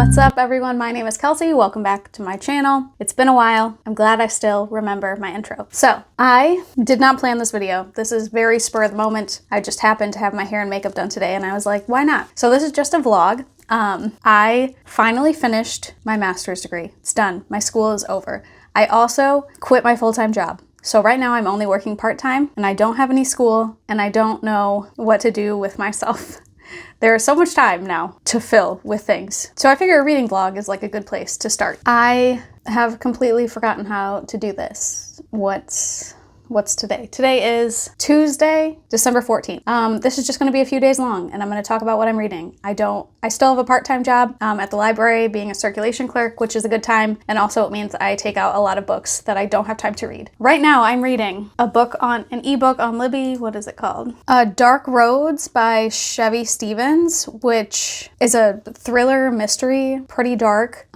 What's up everyone, my name is Kelsey. Welcome back to my channel. It's been a while. I'm glad I still remember my intro. So I did not plan this video. This is very spur of the moment. I just happened to have my hair and makeup done today and I was like, why not? So this is just a vlog. I finally finished my master's degree. It's done. My school is over. I also quit my full-time job. So right now I'm only working part-time and I don't have any school and I don't know what to do with myself. There is so much time now to fill with things. So I figure a reading vlog is like a good place to start. I have completely forgotten how to do this. What's today? Today is Tuesday, December 14th. This is just gonna be a few days long and I'm gonna talk about what I'm reading. I still have a part-time job at the library being a circulation clerk, which is a good time. And also it means I take out a lot of books that I don't have time to read. Right now I'm reading an ebook on Libby. What is it called? Dark Roads by Chevy Stevens, which is a thriller mystery, pretty dark,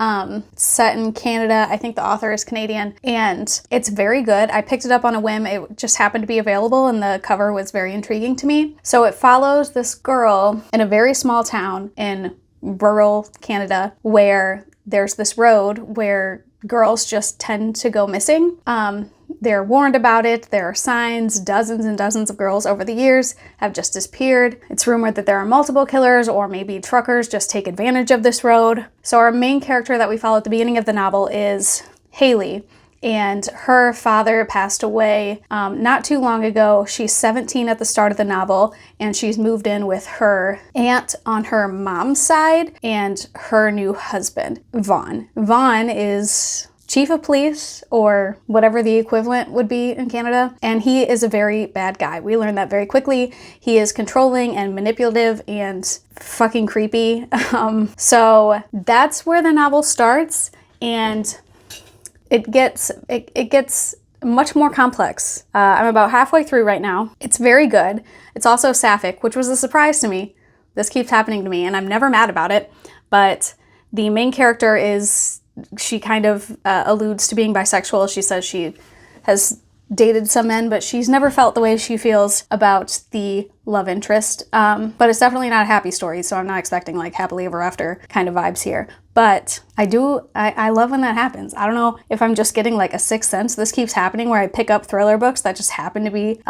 set in Canada. I think the author is Canadian and it's very good. I picked it up on a whim. It just happened to be available and the cover was very intriguing to me. So it follows this girl in a very small town in rural Canada where there's this road where girls just tend to go missing. They're warned about it. There are signs. Dozens and dozens of girls over the years have just disappeared. It's rumored that there are multiple killers or maybe truckers just take advantage of this road. So our main character that we follow at the beginning of the novel is Haley. And her father passed away not too long ago. She's 17 at the start of the novel, and she's moved in with her aunt on her mom's side and her new husband, Vaughn. Vaughn is chief of police or whatever the equivalent would be in Canada, and he is a very bad guy. We learned that very quickly. He is controlling and manipulative and fucking creepy. So that's where the novel starts, and it gets much more complex. I'm about halfway through right now. It's very good. It's also sapphic, which was a surprise to me. This keeps happening to me and I'm never mad about it. But the main character she kind of alludes to being bisexual. She says she has dated some men, but she's never felt the way she feels about the love interest. But it's definitely not a happy story, so I'm not expecting like happily ever after kind of vibes here. But I love when that happens. I don't know if I'm just getting like a sixth sense. This keeps happening where I pick up thriller books that just happen to be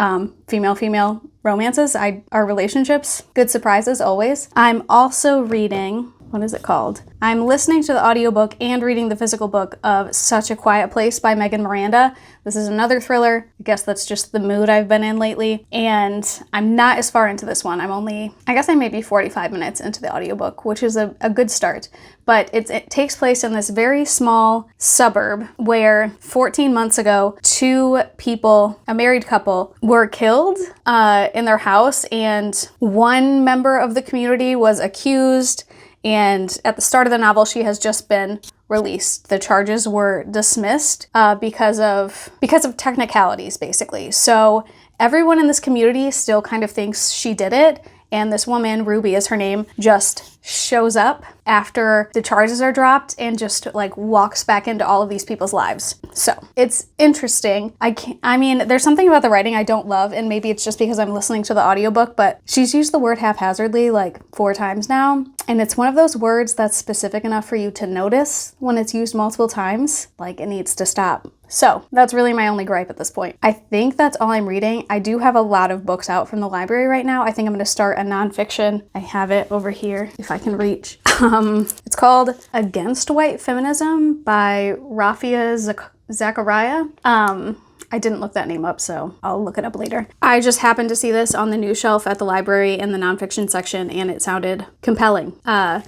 female-female romances. Our relationships, good surprises always. I'm also reading, what is it called? I'm listening to the audiobook and reading the physical book of Such a Quiet Place by Megan Miranda. This is another thriller. I guess that's just the mood I've been in lately. And I'm not as far into this one. I guess I may be 45 minutes into the audiobook, which is a good start. But it takes place in this very small suburb where 14 months ago, two people, a married couple, were killed in their house, and one member of the community was accused. And at the start of the novel, she has just been released. The charges were dismissed because of technicalities, basically. So everyone in this community still kind of thinks she did it. And this woman, Ruby is her name, just shows up after the charges are dropped and just like walks back into all of these people's lives. So it's interesting. I mean, there's something about the writing I don't love, and maybe it's just because I'm listening to the audiobook, but she's used the word haphazardly like 4 times now. And it's one of those words that's specific enough for you to notice when it's used multiple times, like it needs to stop. So that's really my only gripe at this point. I think that's all I'm reading. I do have a lot of books out from the library right now. I think I'm gonna start a nonfiction. I have it over here if I can reach. It's called Against White Feminism by Rafia Zachariah. I didn't look that name up, so I'll look it up later. I just happened to see this on the news shelf at the library in the nonfiction section, and it sounded compelling.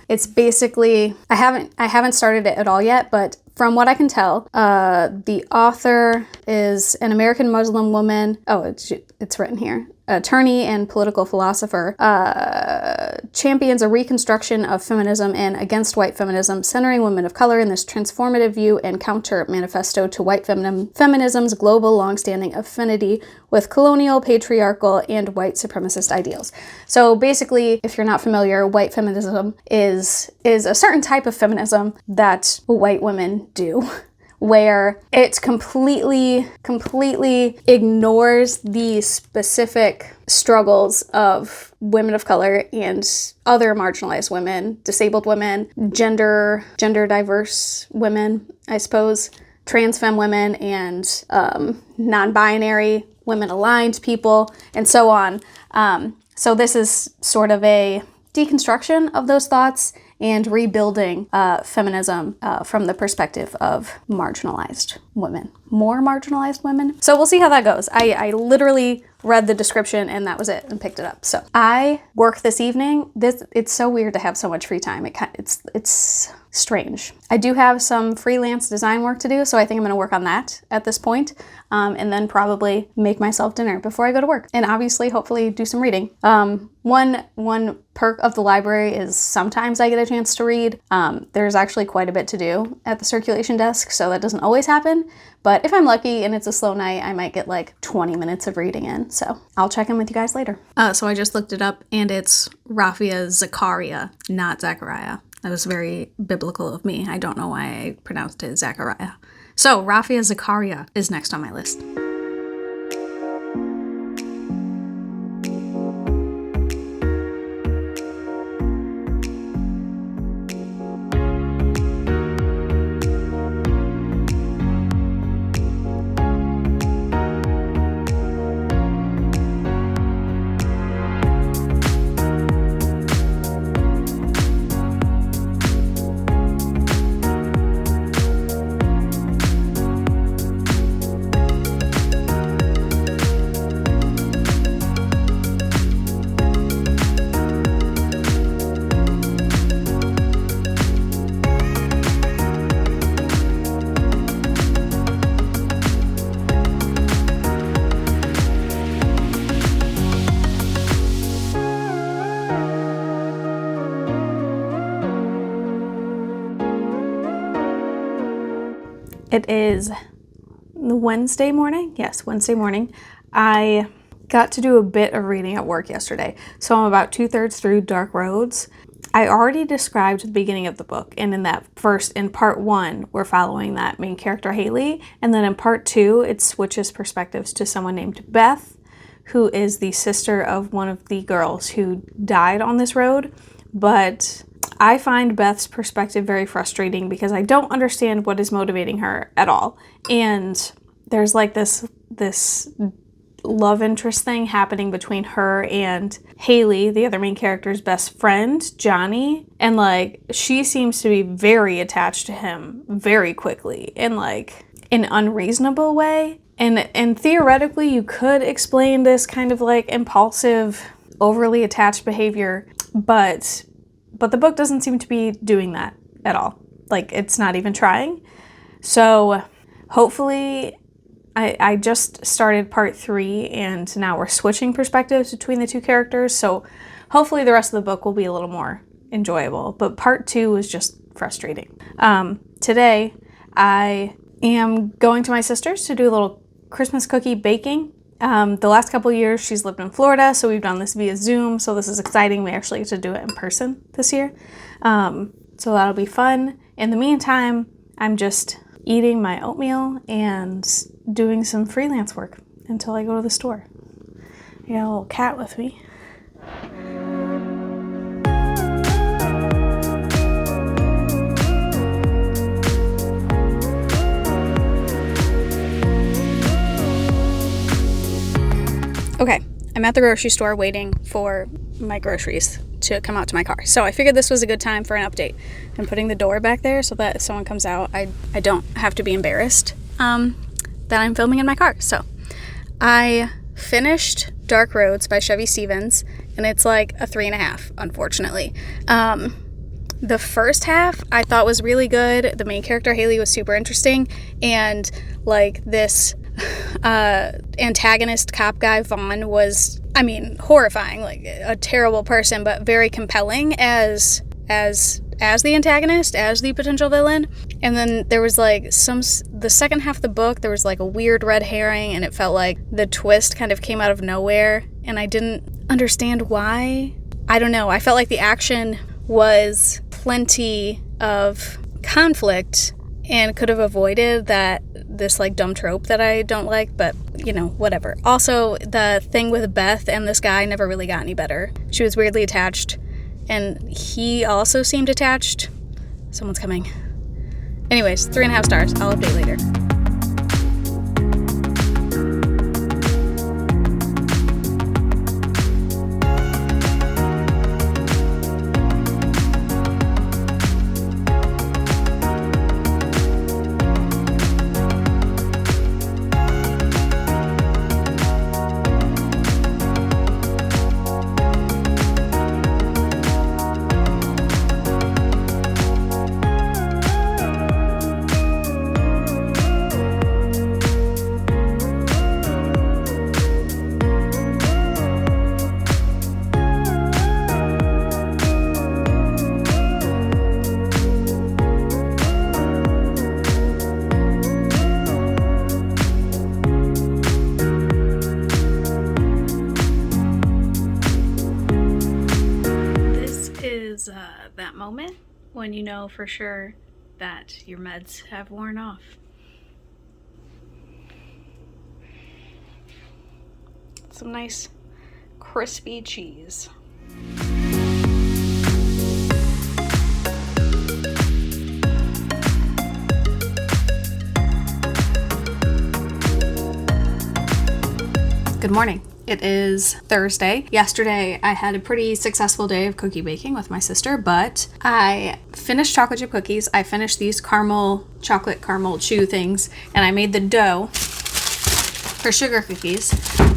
It's basically, I haven't started it at all yet, but from what I can tell, the author is an American Muslim woman. Oh, it's written here. Attorney and political philosopher, champions a reconstruction of feminism and against white feminism, centering women of color in this transformative view and counter manifesto to white feminism's global longstanding affinity with colonial, patriarchal, and white supremacist ideals. So basically, if you're not familiar, white feminism is a certain type of feminism that white women do. where it completely ignores the specific struggles of women of color and other marginalized women, disabled women, gender diverse women, I suppose, trans femme women, and non-binary women aligned people, and so on. So this is sort of a deconstruction of those thoughts and rebuilding feminism from the perspective of marginalized women, more marginalized women. So we'll see how that goes. I literally read the description and that was it, and picked it up. So I work this evening. It's so weird to have so much free time. It's strange. I do have some freelance design work to do, so I think I'm going to work on that at this point, and then probably make myself dinner before I go to work, and obviously hopefully do some reading. One perk of the library is sometimes I get a chance to read. There's actually quite a bit to do at the circulation desk, so that doesn't always happen, but if I'm lucky and it's a slow night, I might get like 20 minutes of reading in, so I'll check in with you guys later. So I just looked it up, and it's Raffia Zakaria, not Zachariah. That was very biblical of me. I don't know why I pronounced it Zachariah. So Raffia Zakaria is next on my list. It is Wednesday morning. Yes, Wednesday morning. I got to do a bit of reading at work yesterday. So I'm about 2/3 through Dark Roads. I already described the beginning of the book, and in part 1, we're following that main character Haley, and then in part 2, it switches perspectives to someone named Beth, who is the sister of one of the girls who died on this road. But I find Beth's perspective very frustrating because I don't understand what is motivating her at all. And there's like this love interest thing happening between her and Haley, the other main character's best friend, Johnny. And like, she seems to be very attached to him very quickly in like an unreasonable way. And theoretically, you could explain this kind of like impulsive, overly attached behavior, but the book doesn't seem to be doing that at all. Like, it's not even trying. So hopefully, I just started part 3, and now we're switching perspectives between the two characters. So hopefully the rest of the book will be a little more enjoyable. But part 2 was just frustrating. Today, I am going to my sister's to do a little Christmas cookie baking. The last couple of years she's lived in Florida, so we've done this via Zoom, so this is exciting. We actually get to do it in person this year. So that'll be fun. In the meantime, I'm just eating my oatmeal and doing some freelance work until I go to the store. I got a little cat with me. Okay, I'm at the grocery store waiting for my groceries to come out to my car. So I figured this was a good time for an update. I'm putting the door back there so that if someone comes out, I don't have to be embarrassed that I'm filming in my car. So I finished Dark Roads by Chevy Stevens, and it's like a 3.5, unfortunately. The first half I thought was really good. The main character, Haley, was super interesting, and like this antagonist cop guy, Vaughn, was, I mean, horrifying, like a terrible person, but very compelling as the antagonist, as the potential villain. And then there was like the second half of the book, there was like a weird red herring, and it felt like the twist kind of came out of nowhere, and I didn't understand why. I don't know. I felt like the action was plenty of conflict and could have avoided this like dumb trope that I don't like, but you know, whatever. Also, the thing with Beth and this guy never really got any better. She was weirdly attached, and he also seemed attached. Someone's coming. Anyways, 3.5 stars. I'll update later. That moment when you know for sure that your meds have worn off. Some nice crispy cheese. Good morning. It is Thursday. Yesterday, I had a pretty successful day of cookie baking with my sister, but I finished chocolate chip cookies. I finished these chocolate caramel chew things, and I made the dough for sugar cookies.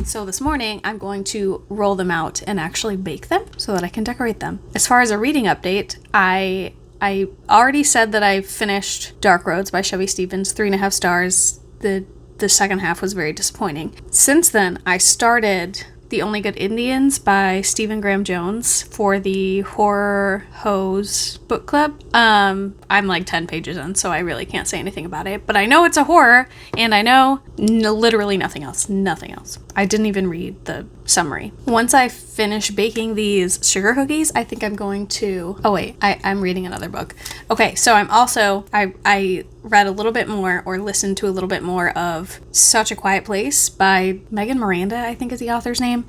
So this morning, I'm going to roll them out and actually bake them so that I can decorate them. As far as a reading update, I already said that I finished Dark Roads by Chevy Stevens, 3.5 stars. The second half was very disappointing. Since then, I started The Only Good Indians by Stephen Graham Jones for the Horror Hose book club. I'm like 10 pages in, so I really can't say anything about it. But I know it's a horror, and I know literally nothing else. Nothing else. I didn't even read the summary. Once I finish baking these sugar cookies, I think I'm going to... Oh wait, I'm reading another book. Okay, so I'm also... I read a little bit more, or listened to a little bit more of Such a Quiet Place by Megan Miranda, I think is the author's name.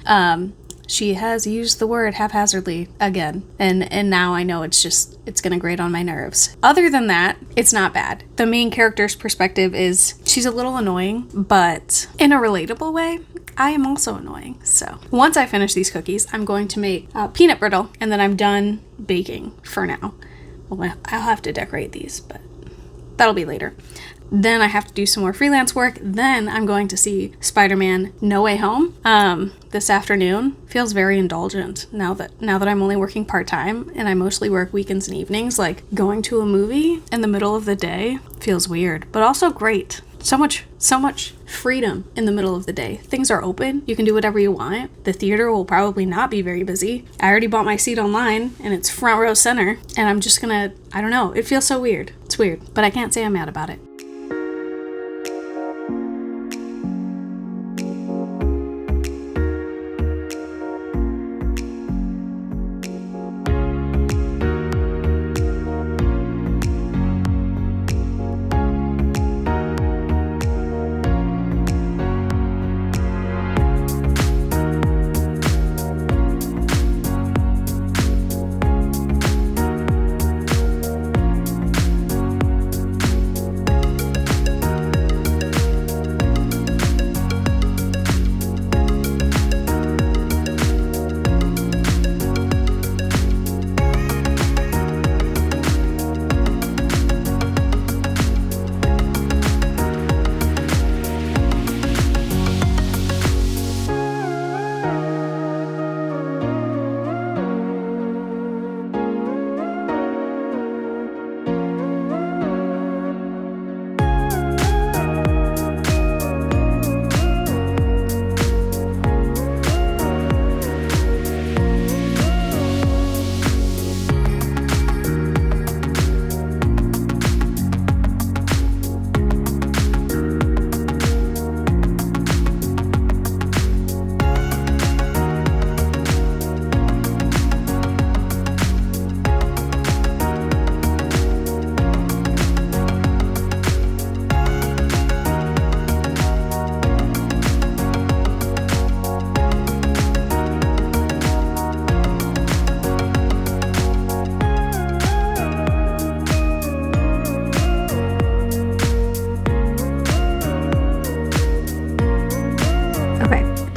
She has used the word haphazardly again, and now I know it's gonna grate on my nerves. Other than that, it's not bad. The main character's perspective is she's a little annoying, but in a relatable way. I am also annoying. So once I finish these cookies, I'm going to make peanut brittle, and then I'm done baking for now. Well, I'll have to decorate these, but that'll be later. Then I have to do some more freelance work. Then I'm going to see Spider-Man No Way Home this afternoon. Feels very indulgent now that I'm only working part-time and I mostly work weekends and evenings. Like, going to a movie in the middle of the day feels weird, but also great. So much freedom in the middle of the day. Things are open. You can do whatever you want. The theater will probably not be very busy. I already bought my seat online and it's front row center, and I'm just gonna, I don't know. It feels so weird. It's weird, but I can't say I'm mad about it.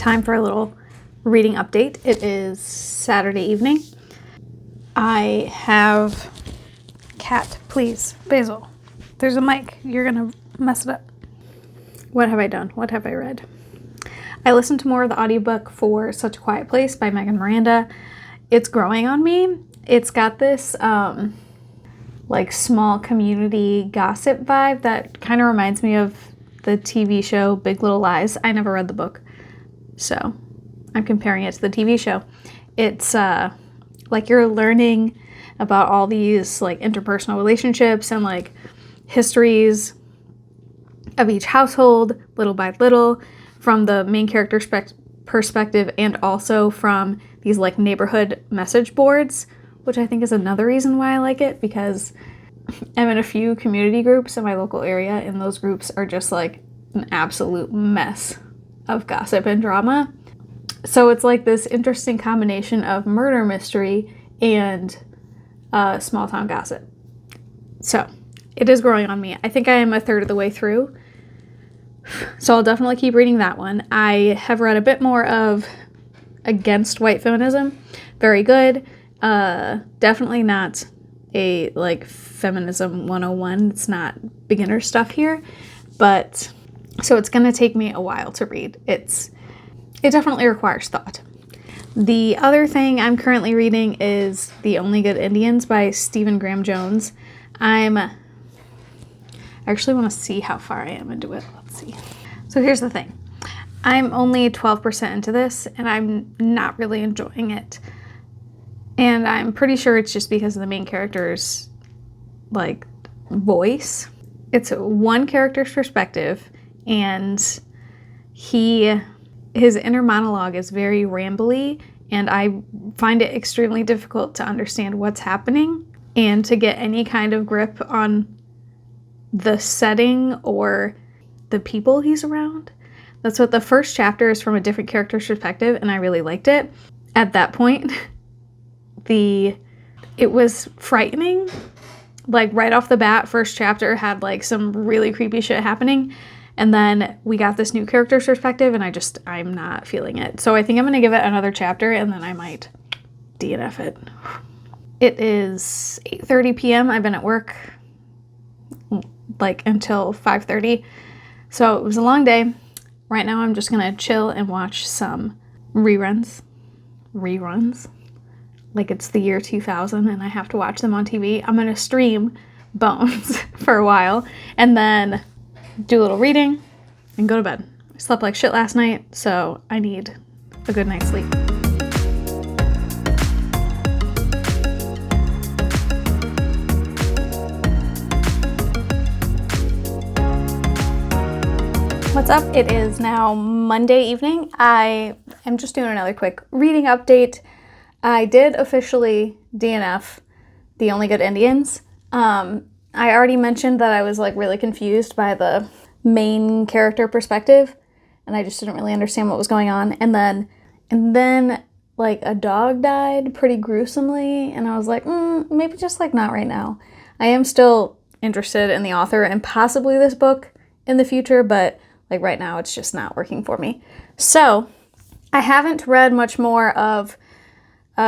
time for a little reading update. It is Saturday evening. I have cat, please, Basil. There's a mic. You're gonna mess it up. What have I done? What have I read? I listened to more of the audiobook for Such a Quiet Place by Megan Miranda. It's growing on me. It's got this like small community gossip vibe that kind of reminds me of the TV show Big Little Lies. I never read the book, so I'm comparing it to the TV show. It's like you're learning about all these like interpersonal relationships and like histories of each household, little by little, from the main character's perspective, and also from these like neighborhood message boards, which I think is another reason why I like it, because I'm in a few community groups in my local area, and those groups are just like an absolute mess of gossip and drama. So it's like this interesting combination of murder mystery and small town gossip. So it is growing on me. I think I am a third of the way through, so I'll definitely keep reading that one. I have read a bit more of Against White Feminism. Very good. Definitely not a like feminism 101. It's not beginner stuff here, but so it's gonna take me a while to read. It definitely requires thought. The other thing I'm currently reading is The Only Good Indians by Stephen Graham Jones. I actually want to see how far I am into it. Let's see. So here's the thing. I'm only 12% into this, and I'm not really enjoying it. And I'm pretty sure it's just because of the main character's, like, voice. It's one character's perspective, and his inner monologue is very rambly, and I find it extremely difficult to understand what's happening and to get any kind of grip on the setting or the people he's around. That's what the first chapter is, from a different character's perspective, and I really liked it. At that point, it was frightening. Like right off the bat, first chapter had like some really creepy shit happening, and then we got this new character's perspective, and I'm not feeling it. So I think I'm gonna give it another chapter, and then I might DNF it. It is 8:30 p.m. I've been at work like until 5:30, so it was a long day. Right now I'm just gonna chill and watch some reruns, like it's the year 2000 and I have to watch them on TV. I'm gonna stream Bones for a while and then do a little reading and go to bed. I slept like shit last night, so I need a good night's sleep. What's up? It is now Monday evening. I am just doing another quick reading update. I did officially DNF The Only Good Indians. I already mentioned that I was like really confused by the main character perspective, and I just didn't really understand what was going on. And then like a dog died pretty gruesomely, and I was like, maybe just like not right now. I am still interested in the author and possibly this book in the future, but like right now it's just not working for me. So I haven't read much more of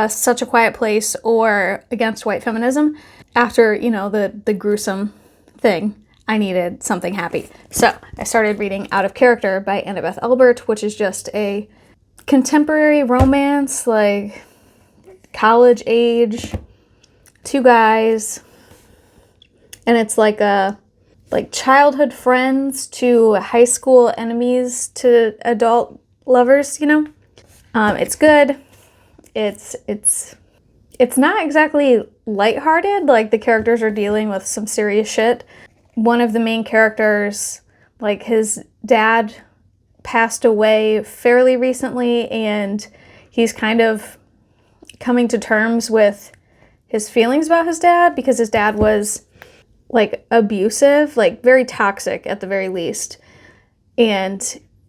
Such a Quiet Place or Against White Feminism. After, the gruesome thing, I needed something happy. So I started reading Out of Character by Annabeth Albert, which is just a contemporary romance, like college age, two guys, and it's like childhood friends to high school enemies to adult lovers, It's good. It's not exactly lighthearted. Like the characters are dealing with some serious shit. One of the main characters, like his dad passed away fairly recently, and he's kind of coming to terms with his feelings about his dad, because his dad was like abusive, like very toxic at the very least. And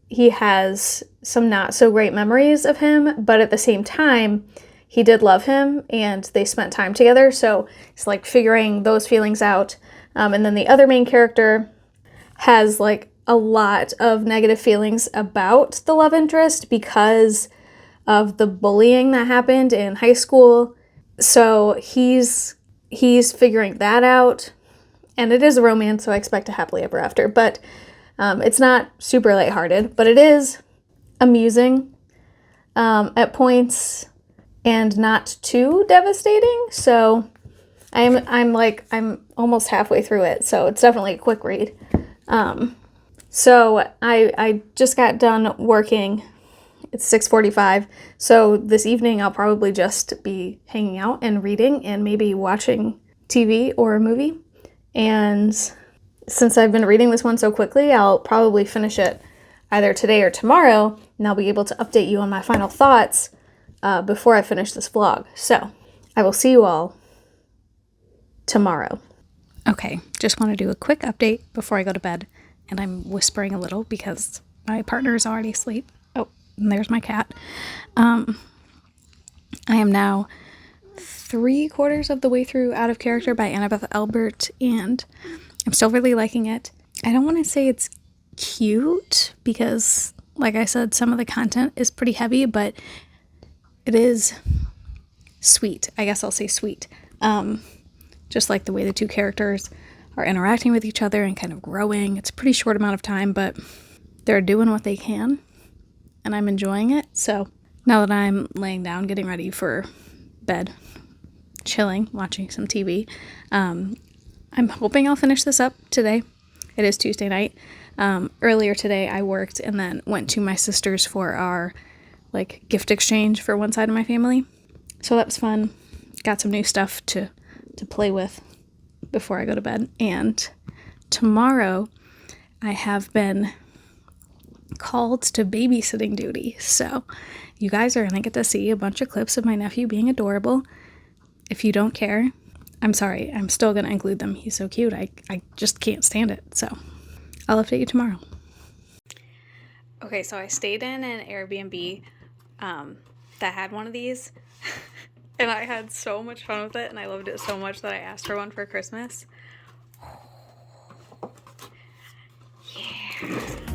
he has some not so great memories of him, but at the same time, he did love him and they spent time together. So he's like figuring those feelings out. And then the other main character has like a lot of negative feelings about the love interest because of the bullying that happened in high school. So he's figuring that out, and it is a romance, so I expect a happily ever after. But it's not super lighthearted, but it is amusing at points and not too devastating. So I'm almost halfway through it, so it's definitely a quick read. So I just got done working. It's 6:45, so this evening I'll probably just be hanging out and reading and maybe watching TV or a movie. And since I've been reading this one so quickly, I'll probably finish it either today or tomorrow, and I'll be able to update you on my final thoughts before I finish this vlog. So I will see you all tomorrow. Okay, just want to do a quick update before I go to bed, and I'm whispering a little because my partner is already asleep. Oh, and there's my cat. I am now 3/4 of the way through Out of Character by Annabeth Albert, and I'm still really liking it. I don't want to say it's cute because, like I said, some of the content is pretty heavy, but it is sweet. I guess I'll say sweet. Just like the way the two characters are interacting with each other and kind of growing. It's a pretty short amount of time, but they're doing what they can, and I'm enjoying it. So now that I'm laying down, getting ready for bed, chilling, watching some TV, I'm hoping I'll finish this up today. It is Tuesday night. Earlier today I worked and then went to my sister's for our gift exchange for one side of my family. So that was fun. Got some new stuff to play with before I go to bed. And tomorrow I have been called to babysitting duty. So you guys are going to get to see a bunch of clips of my nephew being adorable. If you don't care, I'm sorry. I'm still going to include them. He's so cute. I just can't stand it. So I'll update you tomorrow. Okay, so I stayed in an Airbnb that had one of these. And I had so much fun with it, and I loved it so much that I asked for one for Christmas. Yeah.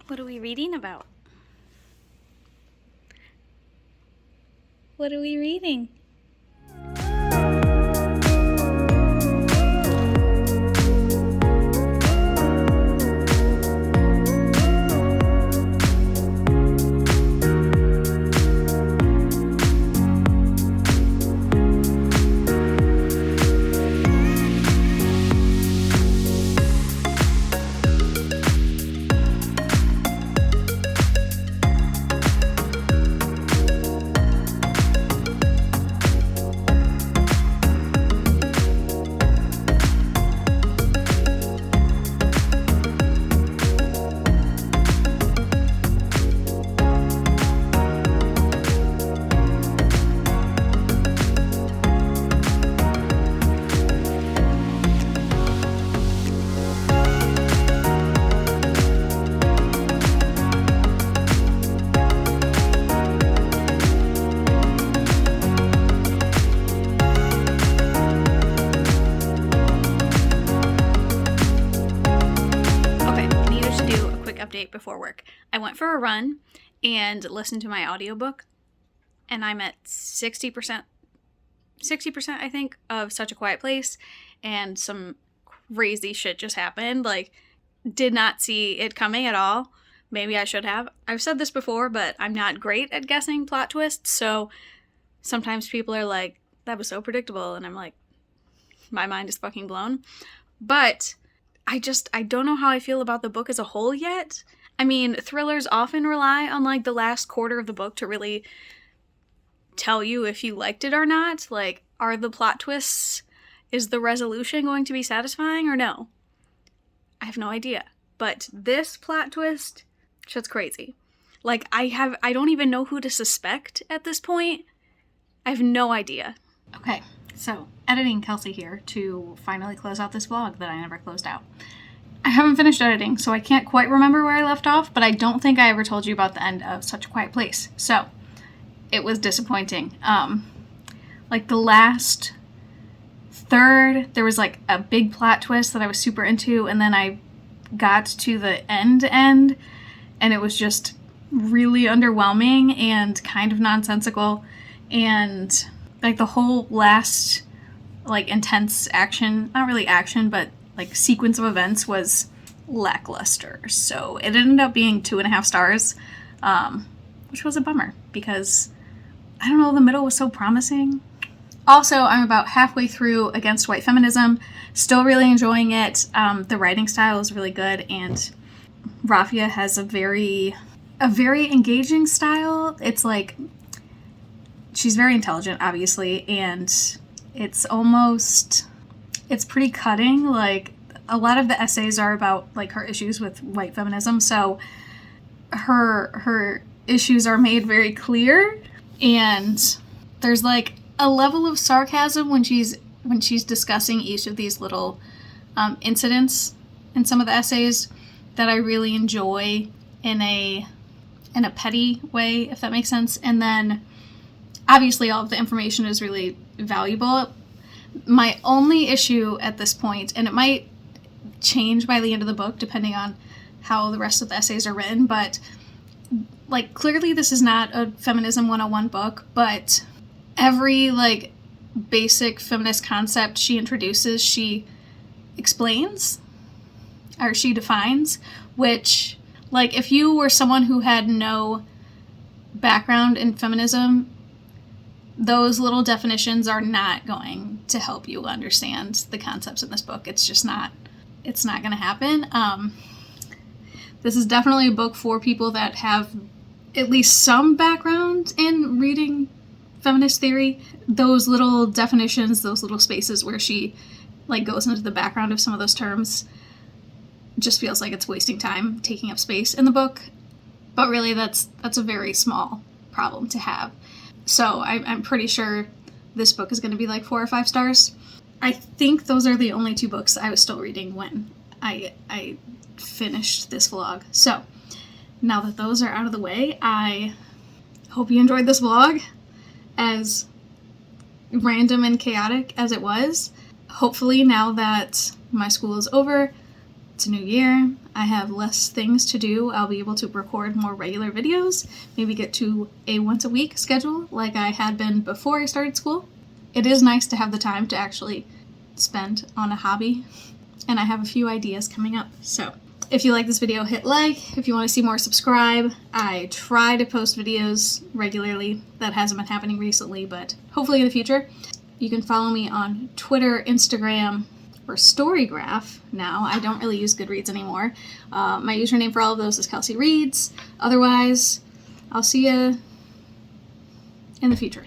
What are we reading about? What are we reading? Before work. I went for a run and listened to my audiobook, and I'm at 60% I think of Such a Quiet Place, and some crazy shit just happened. Did not see it coming at all. Maybe I should have. I've said this before, but I'm not great at guessing plot twists, so sometimes people are like, that was so predictable, and I'm like, my mind is fucking blown. But I don't know how I feel about the book as a whole yet. I mean, thrillers often rely on the last quarter of the book to really tell you if you liked it or not. Are the plot twists, is the resolution going to be satisfying or no? I have no idea. but this plot twist, shit's crazy. Like, I don't even know who to suspect at this point. I have no idea. Okay, so editing Kelsey here to finally close out this vlog that I never closed out. I haven't finished editing, so I can't quite remember where I left off, but I don't think I ever told you about the end of Such a Quiet Place. So, it was disappointing. Like the last third, there was like a big plot twist that I was super into, and then I got to the end, and it was just really underwhelming and kind of nonsensical, and like the whole last like intense action, not really action, but like sequence of events was lackluster. So it ended up being 2.5 stars, which was a bummer because I don't know, the middle was so promising. Also, I'm about halfway through Against White Feminism, still really enjoying it. The writing style is really good, and Rafia has a very engaging style. It's like, she's very intelligent, obviously, and it's pretty cutting. Like, a lot of the essays are about like her issues with white feminism, so her issues are made very clear, and there's like a level of sarcasm when she's discussing each of these little incidents in some of the essays that I really enjoy in a petty way, if that makes sense. And then obviously all of the information is really valuable. My only issue at this point, and it might change by the end of the book depending on how the rest of the essays are written, but like clearly this is not a Feminism 101 book, but every like basic feminist concept she introduces, she explains or she defines, which like if you were someone who had no background in feminism, those little definitions are not going to help you understand the concepts in this book. It's just not, it's not going to happen. This is definitely a book for people that have at least some background in reading feminist theory. Those little definitions, those little spaces where she like goes into the background of some of those terms just feels like it's wasting time, taking up space in the book. But really that's a very small problem to have. So I'm pretty sure this book is going to be like 4 or 5 stars. I think those are the only 2 books I was still reading when I finished this vlog. So now that those are out of the way, I hope you enjoyed this vlog, as random and chaotic as it was. Hopefully now that my school is over, it's a new year, I have less things to do, I'll be able to record more regular videos, maybe get to a once a week schedule like I had been before I started school. It is nice to have the time to actually spend on a hobby, and I have a few ideas coming up. So if you like this video, hit like. If you want to see more, subscribe. I try to post videos regularly. That hasn't been happening recently, but hopefully in the future. You can follow me on Twitter, Instagram, or Storygraph now. I don't really use Goodreads anymore. My username for all of those is Kelsey Reads. Otherwise, I'll see you in the future.